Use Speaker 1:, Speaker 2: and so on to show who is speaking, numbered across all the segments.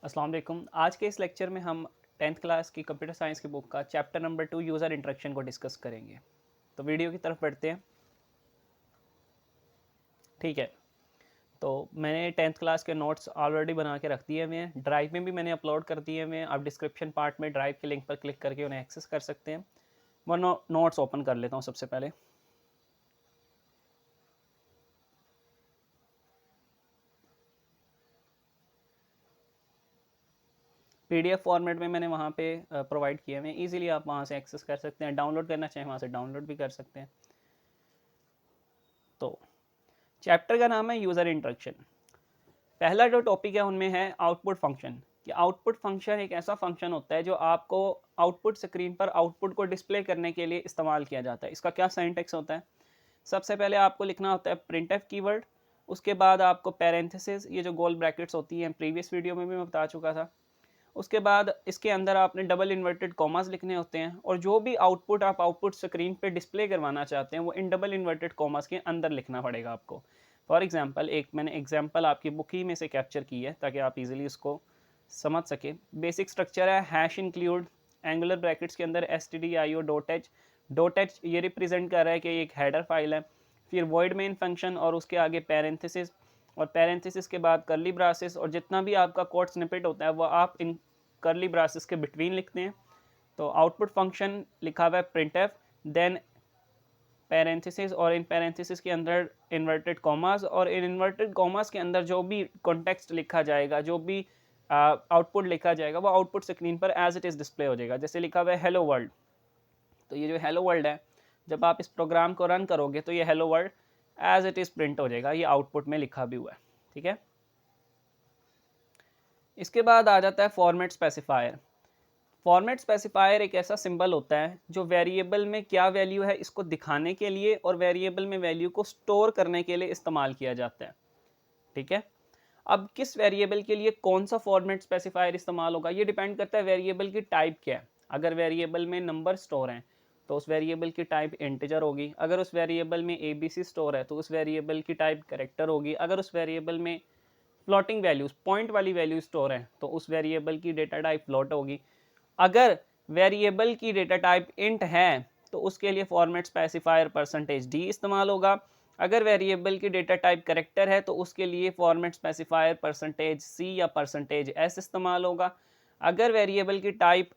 Speaker 1: अस्सलाम वालेकुम। आज के इस लेक्चर में हम 10th क्लास की कंप्यूटर साइंस की बुक का चैप्टर नंबर 2 यूज़र इंटरेक्शन को डिस्कस करेंगे। तो वीडियो की तरफ बढ़ते हैं। ठीक है, तो मैंने 10th क्लास के नोट्स ऑलरेडी बना के रख दिए हुए हैं, ड्राइव में भी मैंने अपलोड कर दिए हुए हैं। आप डिस्क्रिप्शन पार्ट में ड्राइव के लिंक पर क्लिक करके उन्हें एक्सेस कर सकते हैं। मैं नोट्स ओपन कर लेता हूँ सबसे पहले। पीडीएफ फॉर्मेट में मैंने वहाँ पे प्रोवाइड किए हुए हैं, ईजिली आप वहाँ से एक्सेस कर सकते हैं। डाउनलोड करना चाहें वहाँ से डाउनलोड भी कर सकते हैं। तो चैप्टर का नाम है यूज़र इंटरेक्शन। पहला जो टॉपिक है उनमें है आउटपुट फंक्शन। कि आउटपुट फंक्शन एक ऐसा फंक्शन होता है जो आपको आउटपुट स्क्रीन पर आउटपुट को डिस्प्ले करने के लिए इस्तेमाल किया जाता है। इसका क्या सिंटैक्स होता है? सबसे पहले आपको लिखना होता है प्रिंटफ कीवर्ड, उसके बाद आपको पैरेंथेसिस, ये जो गोल ब्रैकेट्स होती हैं प्रीवियस वीडियो में भी मैं बता चुका था। उसके बाद इसके अंदर आपने डबल इन्वर्टेड कॉमास लिखने होते हैं, और जो भी आउटपुट आप आउटपुट स्क्रीन पे डिस्प्ले करवाना चाहते हैं वो इन डबल इन्वर्टेड कॉमास के अंदर लिखना पड़ेगा आपको। फॉर एग्जांपल एक मैंने एग्जांपल आपकी बुक ही में से कैप्चर की है ताकि आप इजीली इसको समझ सके। बेसिक स्ट्रक्चर है हैश इंक्लूड, एंगुलर ब्रैकेट्स के अंदर stdio.h। डॉट एच ये रिप्रेजेंट कर रहा है कि ये एक हेडर फाइल है। फिर वॉइड मेन फंक्शन और उसके आगे पैरेंथेसिस, और पैरेंथेसिस के बाद करली ब्रासेस, और जितना भी आपका कोड स्निपेट होता है वो आप इन करली ब्रासेस के बिटवीन लिखते हैं। तो आउटपुट फंक्शन लिखा हुआ है प्रिंटफ, देन पैरेंथेसिस, और इन पैरेंथेसिस के अंदर इन्वर्टेड कॉमास, और इन इन्वर्टेड कॉमास के अंदर जो भी कॉन्टेक्स्ट लिखा जाएगा, जो भी आउटपुट लिखा जाएगा वो आउटपुट स्क्रीन पर एज इट इज़ डिस्प्ले हो जाएगा। जैसे लिखा हुआ है हेलो वर्ल्ड, तो ये जो हेलो वर्ल्ड है जब आप इस प्रोग्राम को रन करोगे तो ये hello world as it is print हो जाएगा, ये आउटपुट में लिखा भी हुआ है। ठीक है, इसके बाद आ जाता है फॉर्मेट स्पेसिफायर। फॉर्मेट स्पेसिफायर एक ऐसा सिंबल होता है जो वेरिएबल में क्या वैल्यू है इसको दिखाने के लिए और वेरिएबल में वैल्यू को स्टोर करने के लिए इस्तेमाल किया जाता है। ठीक है, अब किस वेरिएबल के लिए कौन सा फॉर्मेट स्पेसिफायर इस्तेमाल होगा ये डिपेंड करता है वेरिएबल की टाइप क्या है। अगर वेरिएबल में नंबर स्टोर हैं तो उस वेरिएबल की टाइप इंटीजर होगी। अगर उस वेरिएबल में ABC स्टोर है तो उस वेरिएबल की टाइप कैरेक्टर होगी। अगर उस वेरिएबल में फ्लोटिंग वैल्यूज पॉइंट वाली वैल्यू स्टोर है तो उस वेरिएबल की डेटा टाइप फ्लोट होगी। अगर वेरिएबल की डेटा टाइप इंट है तो उसके लिए फॉर्मेट स्पेसिफायर %d इस्तेमाल होगा। अगर वेरिएबल की डेटा टाइप करेक्टर है तो उसके लिए फॉर्मेट स्पेसिफायर %c या %s इस्तेमाल होगा। अगर वेरिएबल की टाइप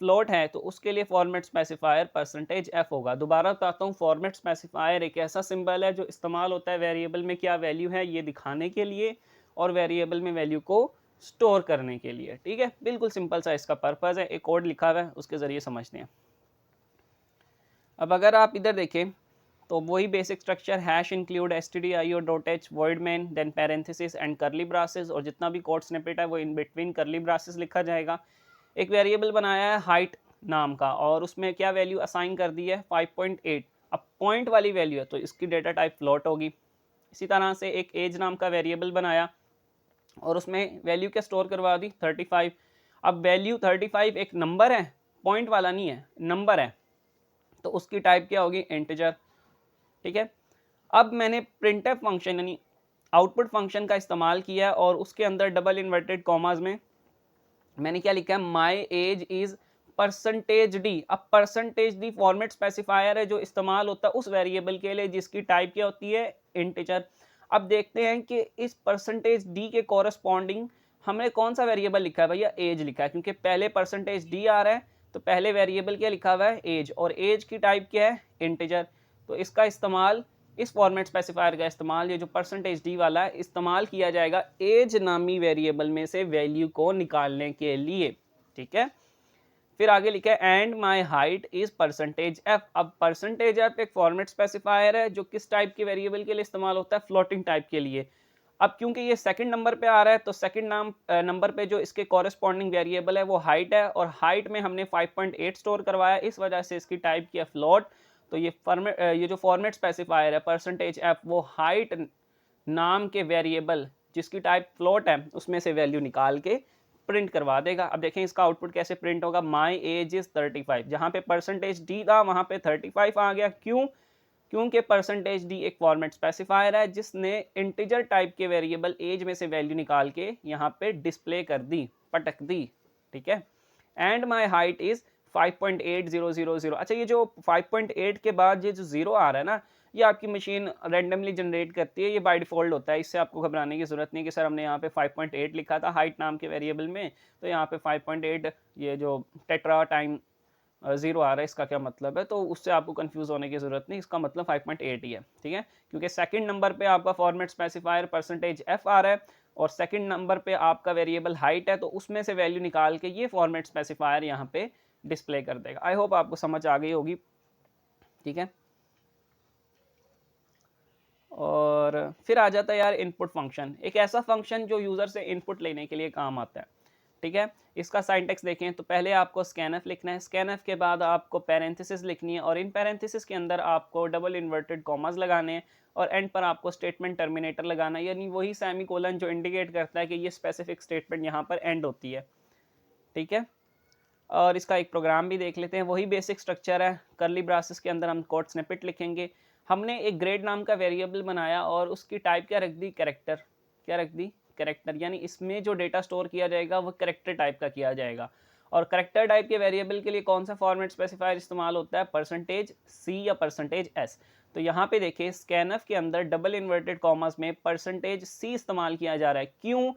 Speaker 1: फ्लोट है तो उसके लिए फॉर्मेट स्पेसिफायर %f होगा। दोबारा बताता हूँ, फॉर्मेट स्पेसिफायर एक ऐसा सिंबल है जो इस्तेमाल होता है वेरिएबल में क्या वैल्यू है ये दिखाने के लिए और वेरिएबल में वैल्यू को स्टोर करने के लिए। ठीक है, बिल्कुल सिंपल सा इसका पर्पज़ है। एक कोड लिखा हुआ है उसके ज़रिए समझते हैं। अब अगर आप इधर देखें तो वही basic structure hash include stdio.h void main then parenthesis and curly braces, और जितना भी कोड स्निपेट है वो इन बिटवीन करली ब्रासेस लिखा जाएगा। एक वेरिएबल बनाया है हाइट नाम का और उसमें क्या वैल्यू असाइन कर दी है 5.8। अब पॉइंट वाली वैल्यू है तो इसकी डेटा टाइप फ्लोट होगी। इसी तरह से एक एज नाम का वेरिएबल बनाया और उसमें वैल्यू क्या स्टोर करवा दी 35। अब वैल्यू 35 एक नंबर है, पॉइंट वाला नहीं है, नंबर है, तो उसकी टाइप क्या होगी इंटीजर। ठीक है, अब मैंने प्रिंटफ फंक्शन यानी आउटपुट फंक्शन का इस्तेमाल किया और उसके अंदर डबल इन्वर्टेड कॉमास में मैंने क्या लिखा है माई एज इज %d। अब %d फॉर्मेट स्पेसिफायर है जो इस्तेमाल होता है उस वेरिएबल के लिए जिसकी टाइप क्या होती है इंटीजर। अब देखते हैं कि इस %d के कॉरस्पॉन्डिंग हमने कौन सा वेरिएबल लिखा है, भैया एज लिखा है, क्योंकि पहले %d आ रहा है तो पहले वेरिएबल क्या लिखा हुआ है एज, और एज की टाइप क्या है इंटीजर। तो इसका इस्तेमाल, इस फॉर्मेट स्पेसिफायर का इस्तेमाल, ये जो %d वाला है इस्तेमाल किया जाएगा एज नामी वेरिएबल में से वैल्यू को निकालने के लिए। ठीक है, फिर आगे लिखा है and my height is %f। अब %f एक फॉर्मेट स्पेसिफायर है जो किस टाइप के वेरिएबल के लिए इस्तेमाल होता है, फ्लोटिंग टाइप के लिए। अब क्योंकि ये सेकंड नंबर पे आ रहा है तो सेकंड नंबर पे जो इसके कॉरेस्पॉन्डिंग वेरिएबल है वो हाइट है, और हाइट में हमने 5.8 स्टोर करवाया, इस वजह से इसकी टाइप किया फ्लोट। तो ये जो फॉर्मेट स्पेसिफायर है %f वो हाइट नाम के वेरिएबल जिसकी टाइप फ्लोट है उसमें से वैल्यू निकाल के प्रिंट करवा देगा। अब देखें इसका आउटपुट कैसे प्रिंट होगा, माई एज इज 35। जहाँ पे %d था वहाँ पे 35 आ गया, क्यों? क्योंकि परसेंटेज डी एक फॉर्मेट स्पेसिफायर है जिसने इंटीजर टाइप के वेरिएबल एज में से वैल्यू निकाल के यहाँ पे डिस्प्ले कर दी, पटक दी, ठीक है। And my height is 5.8000। अच्छा, ये जो 5.8 के बाद ये जो जीरो आ रहा है ना, ये आपकी मशीन रैंडमली जनरेट करती है, ये बाय डिफॉल्ट होता है, इससे आपको घबराने की जरूरत नहीं कि सर हमने यहाँ पे 5.8 लिखा था हाइट नाम के वेरिएबल में, तो यहाँ पे 5.8 ये जो टेट्रा टाइम जीरो आ रहा है इसका क्या मतलब है, तो उससे आपको कंफ्यूज होने की जरूरत नहीं, इसका मतलब 5.8 ही है, ठीक है। क्योंकि सेकंड नंबर पे आपका फॉर्मेट स्पेसिफायर परसेंटेज एफ आ रहा है और सेकंड नंबर पे आपका वेरिएबल हाइट है, तो उसमें से वैल्यू निकाल के ये फॉर्मेट स्पेसिफायर यहाँ पे डिस्प्ले कर देगा। आई होप आपको समझ आ गई होगी, ठीक है। और फिर आ जाता है यार इनपुट फंक्शन, एक ऐसा फंक्शन जो यूजर से इनपुट लेने के लिए काम आता है, ठीक है। इसका साइंटेक्स देखें तो पहले आपको स्कैनफ लिखना है, स्कैनफ के बाद आपको पैरेंथेसिस लिखनी है और इन पैरेंथेसिस के अंदर आपको डबल इन्वर्टेड कॉमास लगाने हैं और एंड पर आपको स्टेटमेंट टर्मिनेटर लगाना है, यानी वही सेमीकोलन जो इंडिकेट करता है कि ये स्पेसिफिक स्टेटमेंट यहाँ पर एंड होती है, ठीक है। और इसका एक प्रोग्राम भी देख लेते हैं, वही बेसिक स्ट्रक्चर है, करली ब्रासेस के अंदर हम कोड स्निपेट लिखेंगे। हमने एक ग्रेड नाम का वेरिएबल बनाया और उसकी टाइप क्या रख दी, कैरेक्टर, क्या रख दी, कैरेक्टर, यानी इसमें जो डेटा स्टोर किया जाएगा वो कैरेक्टर टाइप का किया जाएगा। और कैरेक्टर टाइप के वेरिएबल के लिए कौन सा फॉर्मेट स्पेसिफायर इस्तेमाल होता है, परसेंटेज सी या परसेंटेज एस। तो यहाँ पे देखिए स्कैनफ के अंदर डबल इन्वर्टेड कॉमर्स में परसेंटेज सी इस्तेमाल किया जा रहा है, क्यों,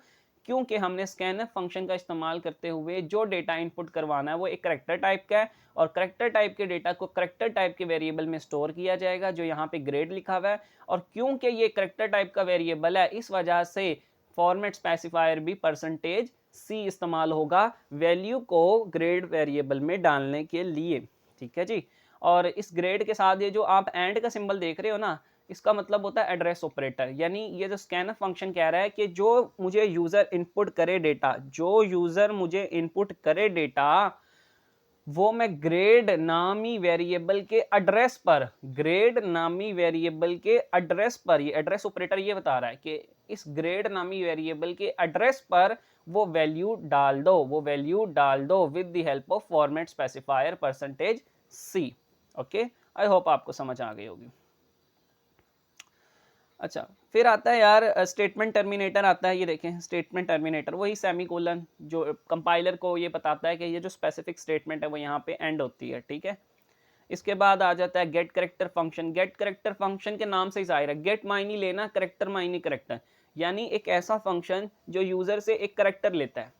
Speaker 1: क्योंकि हमने स्कैनफ फंक्शन का इस्तेमाल करते हुए जो डेटा इनपुट करवाना है वो एक कैरेक्टर टाइप का है और कैरेक्टर टाइप के डेटा को कैरेक्टर टाइप के वेरिएबल में स्टोर किया जाएगा जो यहाँ पे ग्रेड लिखा हुआ है। और क्योंकि ये कैरेक्टर टाइप का वेरिएबल है इस वजह से फॉर्मेट स्पेसिफायर भी परसेंटेज सी इस्तेमाल होगा वैल्यू को ग्रेड वेरिएबल में डालने के लिए, ठीक है जी। और इस ग्रेड के साथ ये जो आप एंड का सिंबल देख रहे हो ना, इसका मतलब होता है एड्रेस ऑपरेटर, यानी ये जो स्कैनफ फंक्शन कह रहा है कि जो मुझे यूजर इनपुट करे डेटा, जो यूजर मुझे इनपुट करे डेटा वो मैं ग्रेड नामी वेरिएबल के एड्रेस पर, ग्रेड नामी वेरिएबल के एड्रेस पर, ये एड्रेस ऑपरेटर ये बता रहा है कि इस ग्रेड नामी वेरिएबल के एड्रेस पर वो वैल्यू डाल दो, वो वैल्यू डाल दो with the help of format specifier percentage C. Okay, I hope आपको समझ आ गई होगी। अच्छा, फिर आता है यार स्टेटमेंट टर्मिनेटर आता है, ये देखें स्टेटमेंट टर्मिनेटर वही सेमीकोलन जो कंपाइलर को ये बताता है कि ये जो स्पेसिफिक स्टेटमेंट है वो यहाँ पे एंड होती है, ठीक है। इसके बाद आ जाता है get character function. Get character function के नाम से ही जाहिर है, गेट मायनी लेना, करेक्टर मायनी करेक्टर, यानी एक ऐसा फंक्शन जो यूजर से एक करेक्टर लेता है।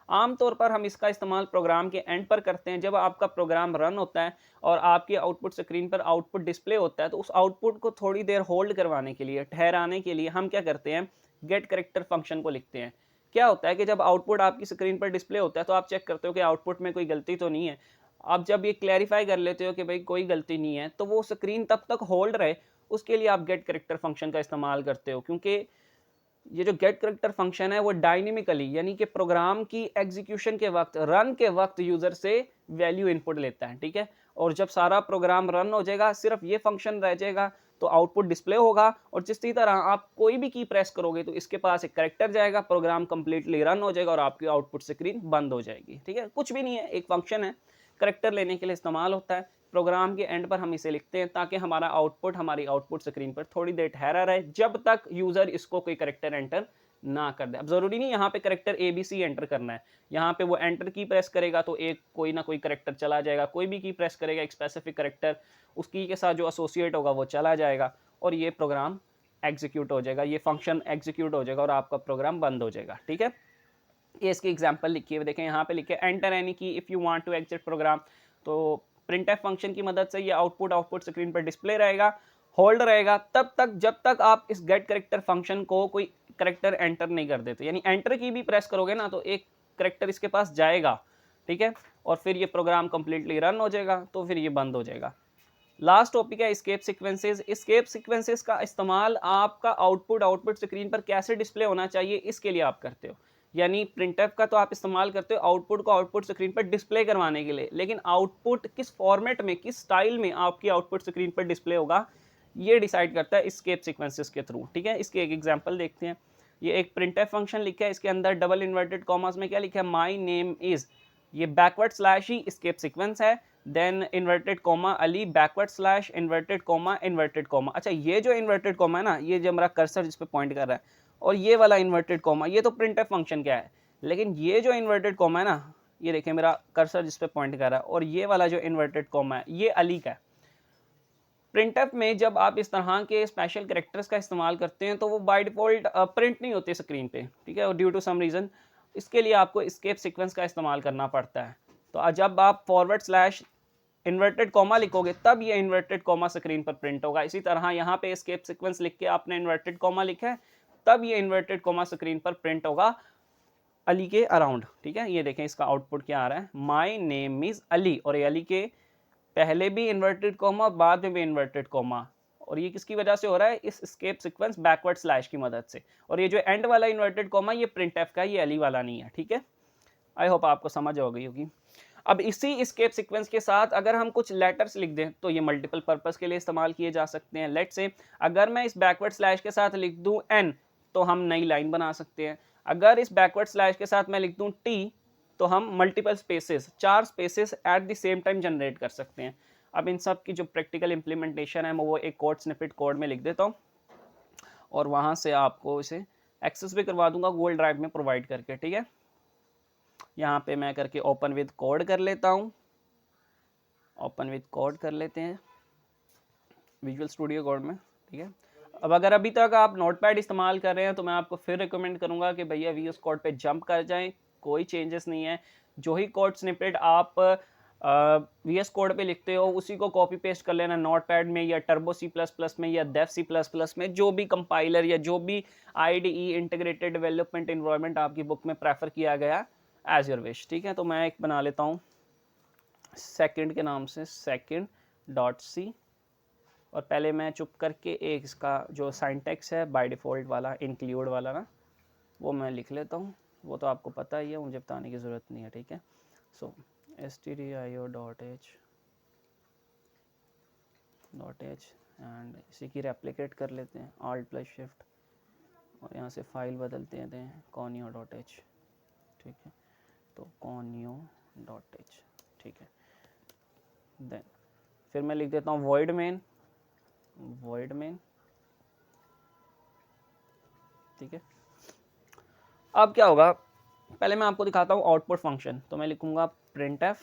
Speaker 1: आमतौर पर हम इसका इस्तेमाल प्रोग्राम के एंड पर करते हैं, जब आपका प्रोग्राम रन होता है और आपके आउटपुट स्क्रीन पर आउटपुट डिस्प्ले होता है तो उस आउटपुट को थोड़ी देर होल्ड करवाने के लिए, ठहराने के लिए हम क्या करते हैं, गेट करेक्टर फंक्शन को लिखते हैं। क्या होता है कि जब आउटपुट आपकी स्क्रीन पर डिस्प्ले होता है तो आप चेक करते हो कि आउटपुट में कोई गलती तो नहीं है। आप जब ये क्लैरिफाई कर लेते हो कि भाई कोई गलती नहीं है तो वो स्क्रीन तब तक होल्ड रहे, उसके लिए आप गेट करेक्टर फंक्शन का इस्तेमाल करते हो, क्योंकि ये जो गेट करेक्टर फंक्शन है वो डायनेमिकली यानी कि प्रोग्राम की एग्जीक्यूशन के वक्त, रन के वक्त यूजर से वैल्यू इनपुट लेता है, ठीक है। और जब सारा प्रोग्राम रन हो जाएगा सिर्फ ये फंक्शन रह जाएगा तो आउटपुट डिस्प्ले होगा और जिस तरह आप कोई भी की प्रेस करोगे तो इसके पास एक करेक्टर जाएगा, प्रोग्राम कंप्लीटली रन हो जाएगा और आपकी आउटपुट स्क्रीन बंद हो जाएगी, ठीक है। कुछ भी नहीं है, एक फंक्शन है, करेक्टर लेने के लिए इस्तेमाल होता है, प्रोग्राम के एंड पर हम इसे लिखते हैं ताकि हमारा आउटपुट हमारी आउटपुट स्क्रीन पर थोड़ी देर ठहरा रहे जब तक यूजर इसको कोई करेक्टर एंटर ना कर दे। अब जरूरी नहीं यहाँ पे करेक्टर ABC एंटर करना है, यहाँ पे वो एंटर की प्रेस करेगा तो एक कोई ना कोई करेक्टर चला जाएगा, कोई भी की प्रेस करेगा एक स्पेसिफिक करेक्टर उस की के साथ जो एसोसिएट होगा वो चला जाएगा और ये प्रोग्राम एग्जीक्यूट हो जाएगा, ये फंक्शन एग्जीक्यूट हो जाएगा और आपका प्रोग्राम बंद हो जाएगा, ठीक है। ये इसकी एग्जांपल लिखी है, देखें यहाँ पे लिखे enter any key if you want to exit program. तो प्रिंटफ फंक्शन की मदद से ये आउटपुट स्क्रीन पर डिस्प्ले रहेगा, होल्ड रहेगा तब तक जब तक आप इस गेट करेक्टर फंक्शन को कोई करेक्टर एंटर नहीं कर देते, यानी एंटर की भी प्रेस करोगे ना तो एक करेक्टर इसके पास जाएगा, ठीक है, और फिर ये प्रोग्राम कंप्लीटली रन हो जाएगा तो फिर ये बंद हो जाएगा। लास्ट टॉपिक है स्केप सीक्वेंसेस। स्केप सीक्वेंसेस का इस्तेमाल आपका आउटपुट स्क्रीन पर कैसे डिस्प्ले होना चाहिए इसके लिए आप करते हो, यानी प्रिंटफ का तो आप इस्तेमाल करते हो आउटपुट को आउटपुट स्क्रीन पर डिस्प्ले करवाने के लिए, लेकिन आउटपुट किस फॉर्मेट में, किस स्टाइल में आपकी आउटपुट स्क्रीन पर डिस्प्ले होगा ये डिसाइड करता है स्केप सीक्वेंसेस के थ्रू, ठीक है। इसकी एक एग्जांपल देखते हैं। ये एक प्रिंटफ फंक्शन लिखा है, इसके अंदर डबल इन्वर्टेड कॉमास में क्या लिखा है, माय नेम इज, ये बैकवर्ड स्लैश ही स्केप सीक्वेंस है। Then inverted comma Ali backward slash inverted comma inverted comma. अच्छा, ये जो इन्वर्टेड कोमा है ना, ये जो मेरा कर्सर जिस पे पॉइंट कर रहा है, और ये वाला इन्वर्टेड कोमा, ये तो प्रिंटफ फंक्शन क्या है, लेकिन ये जो इन्वर्टेड कोमा है ना, ये देखिए मेरा कर्सर जिस पे पॉइंट कर रहा है, और ये वाला जो इन्वर्टेड कोमा है ये अली का है। प्रिंटफ में जब आप इस तरह के स्पेशल कैरेक्टर्स का इस्तेमाल करते हैं तो वो बाय डिफ़ॉल्ट प्रिंट नहीं होते स्क्रीन पे, ठीक है, और ड्यू टू सम रीज़न इसके लिए आपको एस्केप सीक्वेंस का इस्तेमाल करना पड़ता है। तो जब आप फॉरवर्ड स्लैश इन्वर्टेड कॉमा लिखोगे तब ये इन्वर्टेड कॉमा स्क्रीन पर प्रिंट होगा। इसी तरह यहाँ पे एस्केप सीक्वेंस लिख के आपने इन्वर्टेड कॉमा लिखा है, तब ये इन्वर्टेड कॉमा स्क्रीन पर प्रिंट होगा अली के अराउंड, ठीक है। ये देखें इसका आउटपुट क्या आ रहा है, माई नेम इज़ अली, और ये अली के पहले भी इन्वर्टेड कॉमा बाद में भी इन्वर्टेड कॉमा, और ये किसकी वजह से हो रहा है, इस एस्केप सीक्वेंस बैकवर्ड स्लैश की मदद से। और ये जो एंड वाला इन्वर्टेड कॉमा ये प्रिंट एफ का, ये अली वाला नहीं है, ठीक है। आई होप आपको समझ हो गई होगी। अब इसी एस्केप सीक्वेंस के साथ अगर हम कुछ लेटर्स लिख दें तो ये मल्टीपल पर्पस के लिए इस्तेमाल किए जा सकते हैं। लेट्स से अगर मैं इस बैकवर्ड स्लैश के साथ लिख दूं एन तो हम नई लाइन बना सकते हैं। अगर इस बैकवर्ड स्लैश के साथ मैं लिख दूं टी तो हम multiple spaces, 4 spaces at the same time generate कर सकते हैं। अब इन सब की जो प्रैक्टिकल इंप्लीमेंटेशन है मैं वो एक कोड स्निपेट कोड में लिख देता हूँ, और वहाँ से आपको इसे एक्सेस भी करवा दूंगा गूगल ड्राइव में प्रोवाइड करके, ठीक है। यहाँ पे मैं करके ओपन विद कोड कर लेता हूँ, ओपन विद कोड कर लेते हैं विजुअल स्टूडियो कोड में, ठीक है। अब अगर अभी तक आप नोटपैड इस्तेमाल कर रहे हैं तो मैं आपको फिर रिकमेंड करूँगा कि भैया वीएस कोड पे जंप कर जाएं, कोई चेंजेस नहीं है। जो ही कोड स्निपेट आप वीएस कोड पे लिखते हो उसी को कॉपी पेस्ट कर लेना नोटपैड में या टर्बो C++ में या डेफ C++ में, जो भी कंपाइलर या जो भी IDE इंटीग्रेटेड डेवलपमेंट इन्वायरमेंट आपकी बुक में प्रेफर किया गया, एज योर विश, ठीक है। तो मैं एक बना लेता हूँ सेकंड के नाम से, second.c, और पहले मैं चुप करके एक इसका जो सिंटैक्स है बाय डिफ़ॉल्ट वाला इंक्लूड वाला ना, वो मैं लिख लेता हूँ। वो तो आपको पता ही है, मुझे बताने की ज़रूरत नहीं है, ठीक है। सो stdio.h एंड इसी की रेप्लिकेट कर लेते हैं Alt+Shift, और यहाँ से फाइल बदलते हैं conio.h, ठीक है। तो conio.h, ठीक है। देन फिर मैं लिख देता हूँ void main, ठीक है। अब क्या होगा, पहले मैं आपको दिखाता हूँ आउटपुट फंक्शन। तो मैं लिखूंगा printf,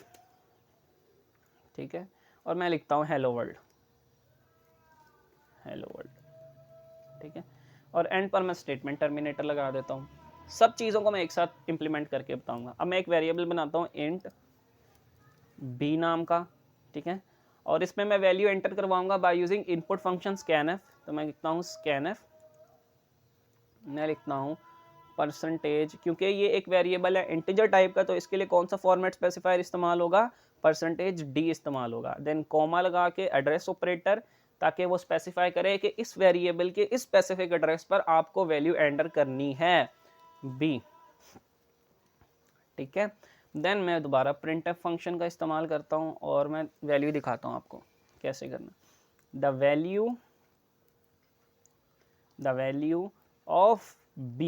Speaker 1: ठीक है, और मैं लिखता हूँ हेलो वर्ल्ड, ठीक है, और एंड पर मैं स्टेटमेंट टर्मिनेटर लगा देता हूँ। सब चीज़ों को मैं एक साथ इंप्लीमेंट करके बताऊंगा। अब मैं एक वेरिएबल बनाता हूँ इंट b नाम का, ठीक है, और इसमें मैं वैल्यू एंटर करवाऊंगा by using input function scanf। तो मैं लिखता हूँ scanf, मैं लिखता हूँ परसेंटेज, क्योंकि ये एक वेरिएबल है इंटीजर टाइप का, तो इसके लिए कौन सा फॉर्मेट स्पेसिफायर इस्तेमाल होगा, %d इस्तेमाल होगा। देन कॉमा लगा के एड्रेस ऑपरेटर, ताकि वो स्पेसिफाई करे कि इस वेरिएबल के इस स्पेसिफिक एड्रेस पर आपको वैल्यू एंटर करनी है b, ठीक है। देन मैं दोबारा printf फंक्शन का इस्तेमाल करता हूँ और मैं वैल्यू दिखाता हूँ आपको कैसे करना। द वैल्यू ऑफ b,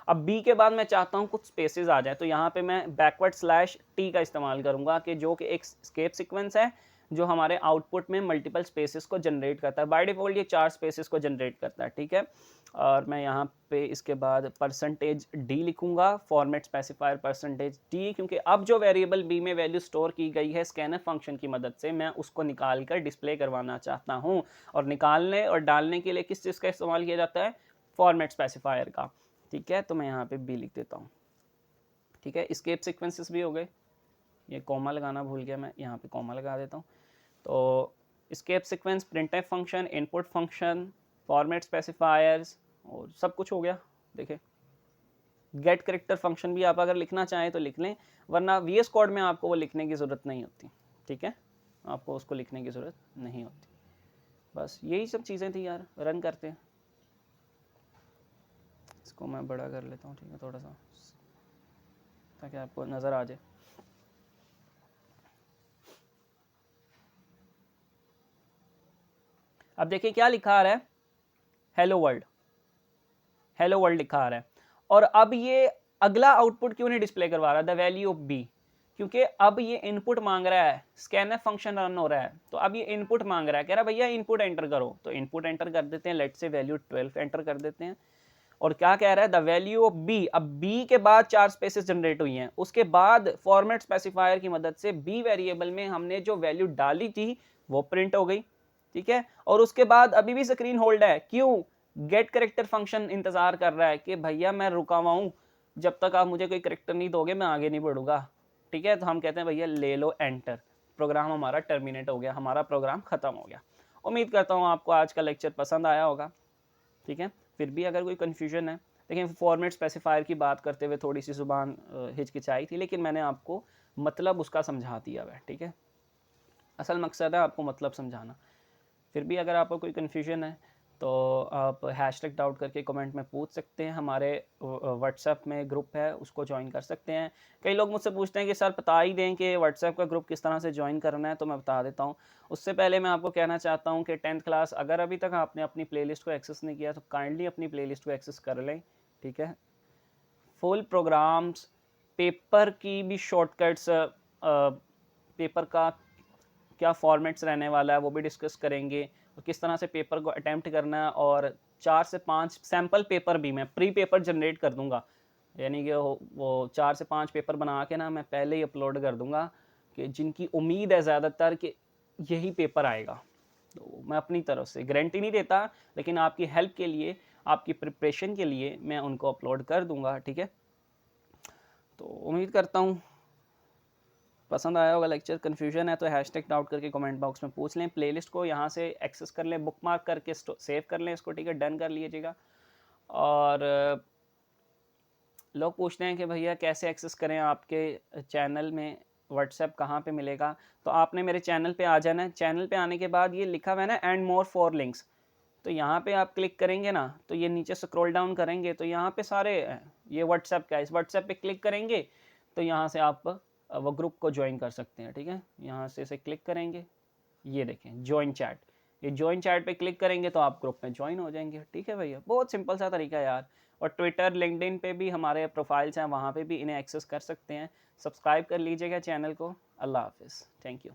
Speaker 1: अब b के बाद मैं चाहता हूँ कुछ स्पेसेस आ जाए, तो यहाँ पे मैं बैकवर्ड स्लैश t का इस्तेमाल करूँगा, कि जो कि एक एस्केप सीक्वेंस है जो हमारे आउटपुट में मल्टीपल स्पेसेस को जनरेट करता है। बाय डिफ़ॉल्ट ये 4 स्पेसेस को जनरेट करता है, ठीक है। और मैं यहाँ पे इसके बाद %d लिखूंगा, फॉर्मेट स्पेसिफायर %d, क्योंकि अब जो वेरिएबल b में वैल्यू स्टोर की गई है स्कैनफ फंक्शन की मदद से, मैं उसको निकाल कर डिस्प्ले करवाना चाहता हूँ। और निकालने और डालने के लिए किस चीज़ का इस्तेमाल किया जाता है, फॉर्मेट स्पेसिफायर का, ठीक है। तो मैं यहाँ पे b लिख देता हूँ, ठीक है। एस्केप सीक्वेंसेस भी हो गए, ये कॉमा लगाना भूल गया मैं, यहाँ पे कॉमा लगा देता हूँ। तो escape sequence, printf function, input function, format specifiers, और सब कुछ हो गया। देखिए गेट करेक्टर फंक्शन भी आप अगर लिखना चाहें तो लिख लें, वरना वीएस कोड में आपको वो लिखने की ज़रूरत नहीं होती, ठीक है, आपको उसको लिखने की ज़रूरत नहीं होती। बस यही सब चीज़ें थी यार। रन करते हैं, इसको मैं बड़ा कर लेता हूँ, ठीक है, थोड़ा सा, ताकि आपको नज़र आ जाए। अब देखिए क्या लिखा आ रहा है, हेलो वर्ल्ड लिखा आ रहा है। और अब ये अगला आउटपुट क्यों नहीं डिस्प्ले करवा रहा, द वैल्यू ऑफ बी। क्योंकि अब ये इनपुट मांग रहा है, स्कैनफ फंक्शन रन हो रहा है, तो अब ये इनपुट मांग रहा है, कह रहा है भैया इनपुट एंटर करो, तो इनपुट एंटर कर देते हैं, लेट से वैल्यू 12 एंटर कर देते हैं। और क्या कह रहा है, द वैल्यू ऑफ बी, अब बी के बाद 4 स्पेसेस जनरेट हुई हैं, उसके बाद फॉर्मेट स्पेसिफायर की मदद से बी वेरिएबल में हमने जो वैल्यू डाली थी वो प्रिंट हो गई, ठीक है। और उसके बाद अभी भी स्क्रीन होल्ड है, क्यों, गेट करेक्टर फंक्शन इंतजार कर रहा है कि भैया मैं रुका हुआ हूं, जब तक आप मुझे कोई करेक्टर नहीं दोगे मैं आगे नहीं बढ़ूंगा, ठीक है। तो हम कहते हैं भैया ले लो एंटर, प्रोग्राम हमारा टर्मिनेट हो गया, हमारा प्रोग्राम खत्म हो गया। उम्मीद करता हूँ आपको आज का लेक्चर पसंद आया होगा, ठीक है। फिर भी अगर कोई कन्फ्यूजन है, देखिए फॉर्मेट स्पेसिफायर की बात करते हुए थोड़ी सी जुबान हिचकिचाई थी, लेकिन मैंने आपको मतलब उसका समझा दिया है, ठीक है। असल मकसद है आपको मतलब समझाना। फिर भी अगर आपको कोई कन्फ्यूजन है तो आप हैशटैग डाउट करके कमेंट में पूछ सकते हैं, हमारे व्हाट्सएप में ग्रुप है उसको ज्वाइन कर सकते हैं। कई लोग मुझसे पूछते हैं कि सर बता ही दें कि व्हाट्सएप का ग्रुप किस तरह से ज्वाइन करना है, तो मैं बता देता हूँ। उससे पहले मैं आपको कहना चाहता हूँ कि 10th क्लास अगर अभी तक आपने अपनी प्लेलिस्ट को एक्सेस नहीं किया तो काइंडली अपनी प्लेलिस्ट को एक्सेस कर लें, ठीक है। फुल प्रोग्राम्स, पेपर की भी शॉर्टकट्स, पेपर का क्या फॉर्मेट्स रहने वाला है वो भी डिस्कस करेंगे, और किस तरह से पेपर को अटैम्प्ट करना है, और 4 से 5 सैम्पल पेपर भी मैं प्री पेपर जनरेट कर दूंगा, यानी कि वो 4 से 5 पेपर बना के ना मैं पहले ही अपलोड कर दूंगा कि जिनकी उम्मीद है ज़्यादातर कि यही पेपर आएगा। तो मैं अपनी तरफ से गारंटी नहीं देता, लेकिन आपकी हेल्प के लिए, आपकी प्रिपरेशन के लिए मैं उनको अपलोड कर दूंगा, ठीक है। तो उम्मीद करता हूँ पसंद आया होगा लेक्चर। कन्फ्यूजन है तो हैशटैग डाउट करके कमेंट बॉक्स में पूछ लें। प्लेलिस्ट को यहाँ से एक्सेस कर लें, बुकमार्क करके सेव कर लें इसको, ठीक है, डन कर लीजिएगा। और लोग पूछते हैं कि भैया कैसे एक्सेस करें आपके चैनल में, व्हाट्सएप कहाँ पे मिलेगा, तो आपने मेरे चैनल पे आ जाना है। चैनल पे आने के बाद ये लिखा हुआ है ना एंड मोर फॉर लिंक्स, तो यहाँ पे आप क्लिक करेंगे ना, तो ये नीचे स्क्रॉल डाउन करेंगे तो यहाँ पे सारे ये व्हाट्सएप का, इस व्हाट्सएप पे क्लिक करेंगे तो यहाँ से आप वो ग्रुप को ज्वाइन कर सकते हैं, ठीक है। यहाँ से इसे क्लिक करेंगे, ये देखें ज्वाइन चैट, ये ज्वाइन चैट पे क्लिक करेंगे तो आप ग्रुप में ज्वाइन हो जाएंगे, ठीक है भैया। बहुत सिंपल सा तरीका है यार। और ट्विटर, लिंक्डइन पे भी हमारे प्रोफाइल्स हैं, वहाँ पे भी इन्हें एक्सेस कर सकते हैं। सब्सक्राइब कर लीजिएगा चैनल को। अल्लाह हाफिज़, थैंक यू।